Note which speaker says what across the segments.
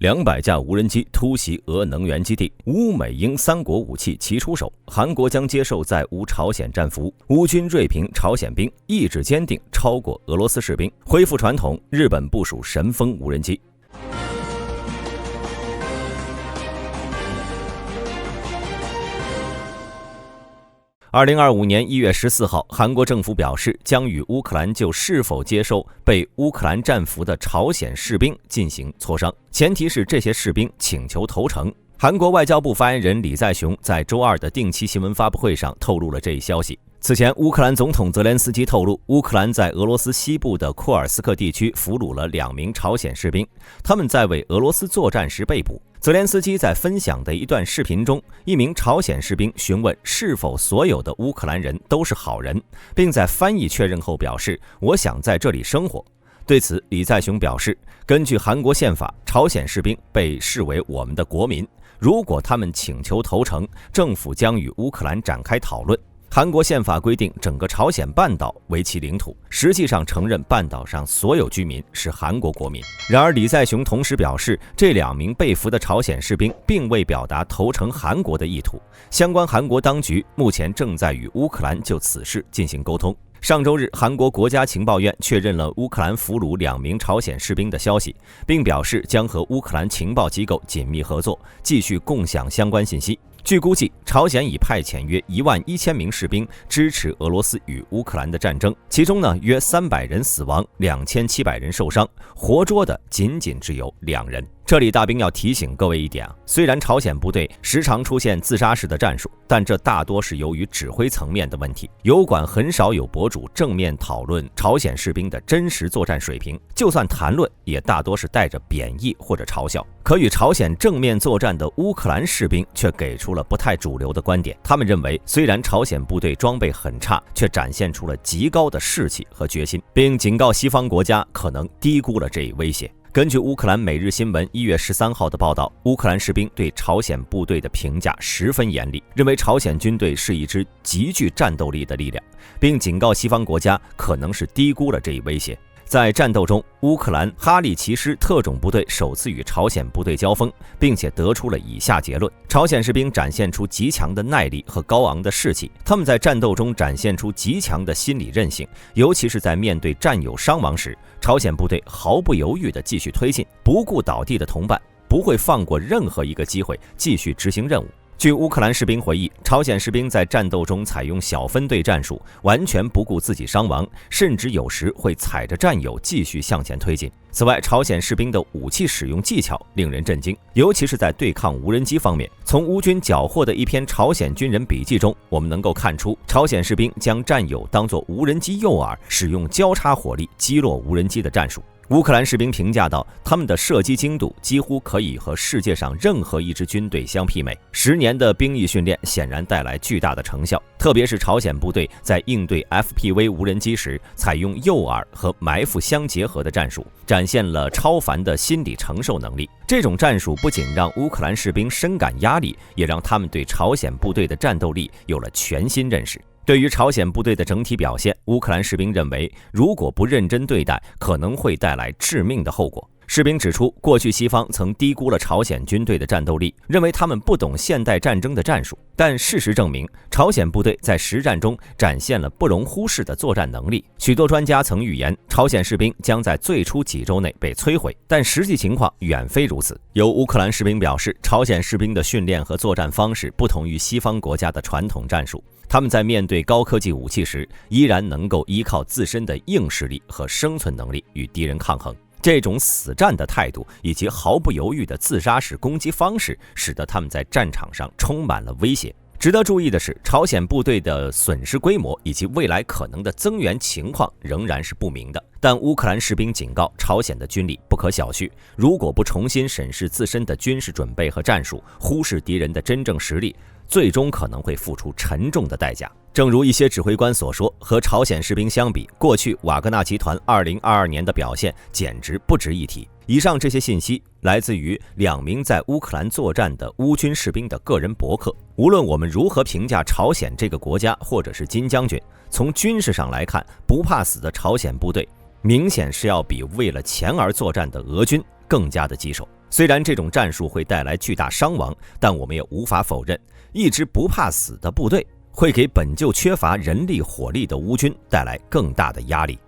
Speaker 1: 200架无人机突袭俄能源基地，乌美英3国武器齐出手，韩国将接受在乌朝鲜战俘。乌军锐评朝鲜兵意志坚定，超过俄罗斯士兵。恢复传统，日本部署神风无人机。2025年1月14号，韩国政府表示将与乌克兰就是否接受被乌克兰战俘的朝鲜士兵进行磋商，前提是这些士兵请求投诚。韩国外交部发言人李在邛在周二的定期新闻发布会上透露了这一消息。此前，乌克兰总统泽连斯基透露，乌克兰在俄罗斯西部的库尔斯克地区俘虏了2名朝鲜士兵，他们在为俄罗斯作战时被捕。泽连斯基在分享的一段视频中，一名朝鲜士兵询问是否所有的乌克兰人都是好人，并在翻译确认后表示：“我想在这里生活。”对此，李在邛表示，根据韩国宪法，朝鲜士兵被视为我们的国民，如果他们请求投诚，政府将与乌克兰展开讨论。韩国宪法规定整个朝鲜半岛为其领土，实际上承认半岛上所有居民是韩国国民。然而，李在邛同时表示，这2名被俘的朝鲜士兵并未表达投诚韩国的意图，相关韩国当局目前正在与乌克兰就此事进行沟通。上周日，韩国国家情报院确认了乌克兰俘虏2名朝鲜士兵的消息，并表示将和乌克兰情报机构紧密合作，继续共享相关信息。据估计，朝鲜已派遣约11000名士兵支持俄罗斯与乌克兰的战争，其中约300人死亡，2700人受伤，活捉的仅只有2人。这里大兵要提醒各位一点虽然朝鲜部队时常出现自杀式的战术，但这大多是由于指挥层面的问题。油管很少有博主正面讨论朝鲜士兵的真实作战水平，就算谈论，也大多是带着贬义或者嘲笑。可与朝鲜正面作战的乌克兰士兵却给出了不太主流的观点，他们认为虽然朝鲜部队装备很差，却展现出了极高的士气和决心，并警告西方国家可能低估了这一威胁。根据乌克兰每日新闻1月13号的报道，乌克兰士兵对朝鲜部队的评价十分严厉，认为朝鲜军队是一支极具战斗力的力量，并警告西方国家可能是低估了这一威胁。在战斗中，乌克兰哈利奇师特种部队首次与朝鲜部队交锋，并且得出了以下结论：朝鲜士兵展现出极强的耐力和高昂的士气，他们在战斗中展现出极强的心理韧性，尤其是在面对战友伤亡时，朝鲜部队毫不犹豫地继续推进，不顾倒地的同伴，不会放过任何一个机会继续执行任务。据乌克兰士兵回忆，朝鲜士兵在战斗中采用小分队战术，完全不顾自己伤亡，甚至有时会踩着战友继续向前推进。此外，朝鲜士兵的武器使用技巧令人震惊，尤其是在对抗无人机方面。从乌军缴获的一篇朝鲜军人笔记中，我们能够看出，朝鲜士兵将战友当作无人机诱饵，使用交叉火力击落无人机的战术。乌克兰士兵评价道，他们的射击精度几乎可以和世界上任何一支军队相媲美。10年的兵役训练显然带来巨大的成效，特别是朝鲜部队在应对 FPV 无人机时，采用诱饵和埋伏相结合的战术，展现了超凡的心理承受能力。这种战术不仅让乌克兰士兵深感压力，也让他们对朝鲜部队的战斗力有了全新认识。对于朝鲜部队的整体表现，乌克兰士兵认为，如果不认真对待，可能会带来致命的后果。士兵指出，过去西方曾低估了朝鲜军队的战斗力，认为他们不懂现代战争的战术。但事实证明，朝鲜部队在实战中展现了不容忽视的作战能力。许多专家曾预言，朝鲜士兵将在最初几周内被摧毁，但实际情况远非如此。有乌克兰士兵表示，朝鲜士兵的训练和作战方式不同于西方国家的传统战术，他们在面对高科技武器时，依然能够依靠自身的硬实力和生存能力与敌人抗衡。这种死战的态度以及毫不犹豫的自杀式攻击方式，使得他们在战场上充满了威胁。值得注意的是，朝鲜部队的损失规模以及未来可能的增援情况仍然是不明的。但乌克兰士兵警告，朝鲜的军力不可小觑，如果不重新审视自身的军事准备和战术，忽视敌人的真正实力，最终可能会付出沉重的代价。正如一些指挥官所说，和朝鲜士兵相比，过去瓦格纳集团2022年的表现简直不值一提。以上这些信息来自于2名在乌克兰作战的乌军士兵的个人博客。无论我们如何评价朝鲜这个国家或者是金将军，从军事上来看，不怕死的朝鲜部队明显是要比为了钱而作战的俄军更加的棘手。虽然这种战术会带来巨大伤亡，但我们也无法否认，一支不怕死的部队会给本就缺乏人力火力的乌军带来更大的压力。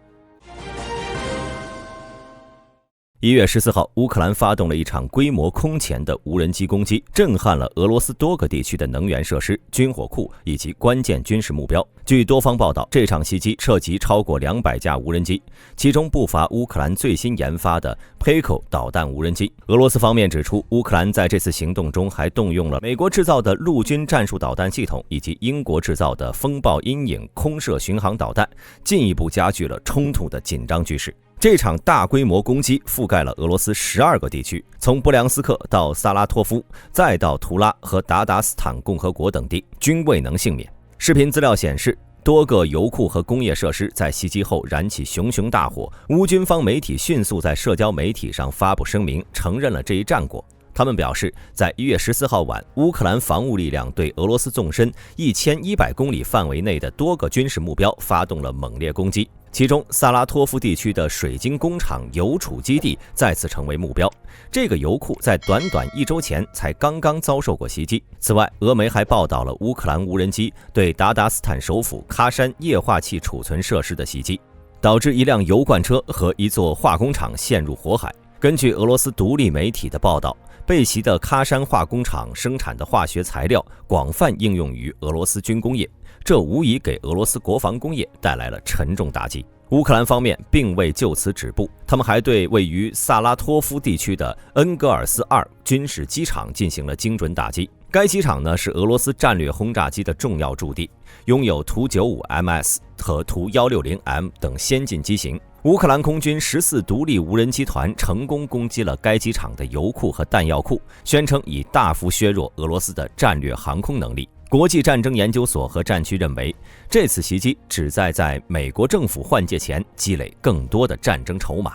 Speaker 1: 1月14号，乌克兰发动了一场规模空前的无人机攻击，震撼了俄罗斯多个地区的能源设施、军火库以及关键军事目标。据多方报道，这场袭击涉及超过200架无人机，其中不乏乌克兰最新研发的 Peko 导弹无人机。俄罗斯方面指出，乌克兰在这次行动中还动用了美国制造的陆军战术导弹系统以及英国制造的风暴阴影空射巡航导弹，进一步加剧了冲突的紧张局势。这场大规模攻击覆盖了俄罗斯12个地区，从布良斯克到萨拉托夫，再到图拉和达达斯坦共和国等地，均未能幸免。视频资料显示，多个油库和工业设施在袭击后燃起熊熊大火，乌军方媒体迅速在社交媒体上发布声明，承认了这一战果。他们表示，在1月14号晚，乌克兰防务力量对俄罗斯纵深1100公里范围内的多个军事目标发动了猛烈攻击，其中萨拉托夫地区的水晶工厂油储基地再次成为目标。这个油库在短短1周前才刚刚遭受过袭击。此外，俄媒还报道了乌克兰无人机对达达斯坦首府喀山液化气储存设施的袭击，导致一辆油罐车和一座化工厂陷入火海。根据俄罗斯独立媒体的报道，被袭的喀山化工厂生产的化学材料广泛应用于俄罗斯军工业，这无疑给俄罗斯国防工业带来了沉重打击。乌克兰方面并未就此止步，他们还对位于萨拉托夫地区的恩格尔斯2军事机场进行了精准打击。该机场呢是俄罗斯战略轰炸机的重要驻地，拥有图 95MS 和图 160M 等先进机型。乌克兰空军14独立无人机团成功攻击了该机场的油库和弹药库，宣称已大幅削弱俄罗斯的战略航空能力。国际战争研究所和战区认为，这次袭击旨在美国政府换届前积累更多的战争筹码。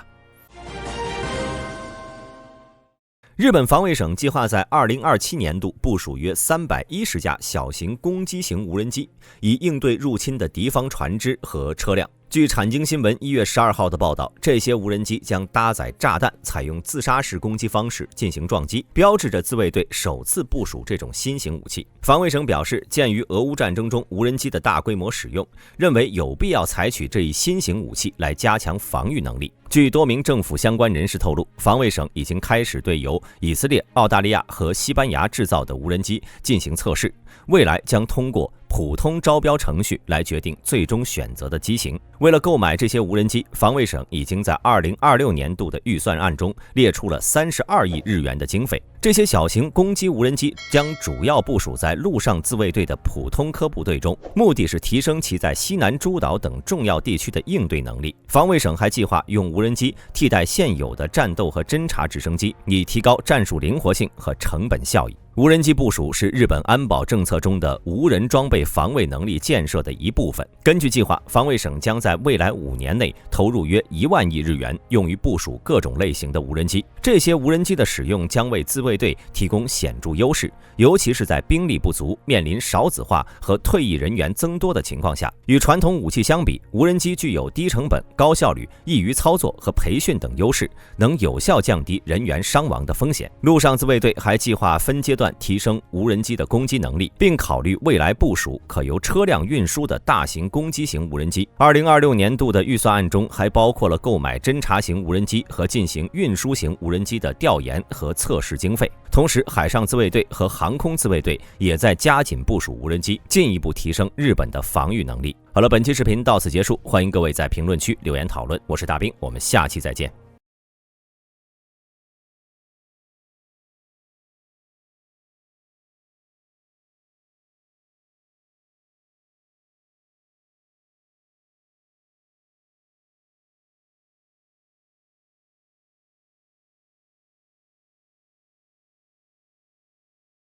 Speaker 1: 日本防卫省计划在2027年度部署约310架小型攻击型无人机，以应对入侵的敌方船只和车辆。据产经新闻1月12号的报道，这些无人机将搭载炸弹，采用自杀式攻击方式进行撞击，标志着自卫队首次部署这种新型武器。防卫省表示，鉴于俄乌战争中无人机的大规模使用，认为有必要采取这一新型武器来加强防御能力。据多名政府相关人士透露，防卫省已经开始对由以色列、澳大利亚和西班牙制造的无人机进行测试，未来将通过普通招标程序来决定最终选择的机型。为了购买这些无人机，防卫省已经在2026年度的预算案中列出了32亿日元的经费。这些小型攻击无人机将主要部署在陆上自卫队的普通科部队中，目的是提升其在西南诸岛等重要地区的应对能力。防卫省还计划用无人机替代现有的战斗和侦察直升机，以提高战术灵活性和成本效益。无人机部署是日本安保政策中的无人装备防卫能力建设的一部分。根据计划，防卫省将在未来5年内投入约1万亿日元，用于部署各种类型的无人机。这些无人机的使用将为自卫队提供显著优势，尤其是在兵力不足、面临少子化和退役人员增多的情况下。与传统武器相比，无人机具有低成本、高效率、易于操作和培训等优势，能有效降低人员伤亡的风险。陆上自卫队还计划分阶段提升无人机的攻击能力，并考虑未来部署可由车辆运输的大型攻击型无人机。2026年度的预算案中还包括了购买侦察型无人机和进行运输型无人机的调研和测试经费。同时，海上自卫队和航空自卫队也在加紧部署无人机，进一步提升日本的防御能力。好了，本期视频到此结束，欢迎各位在评论区留言讨论。我是大兵，我们下期再见。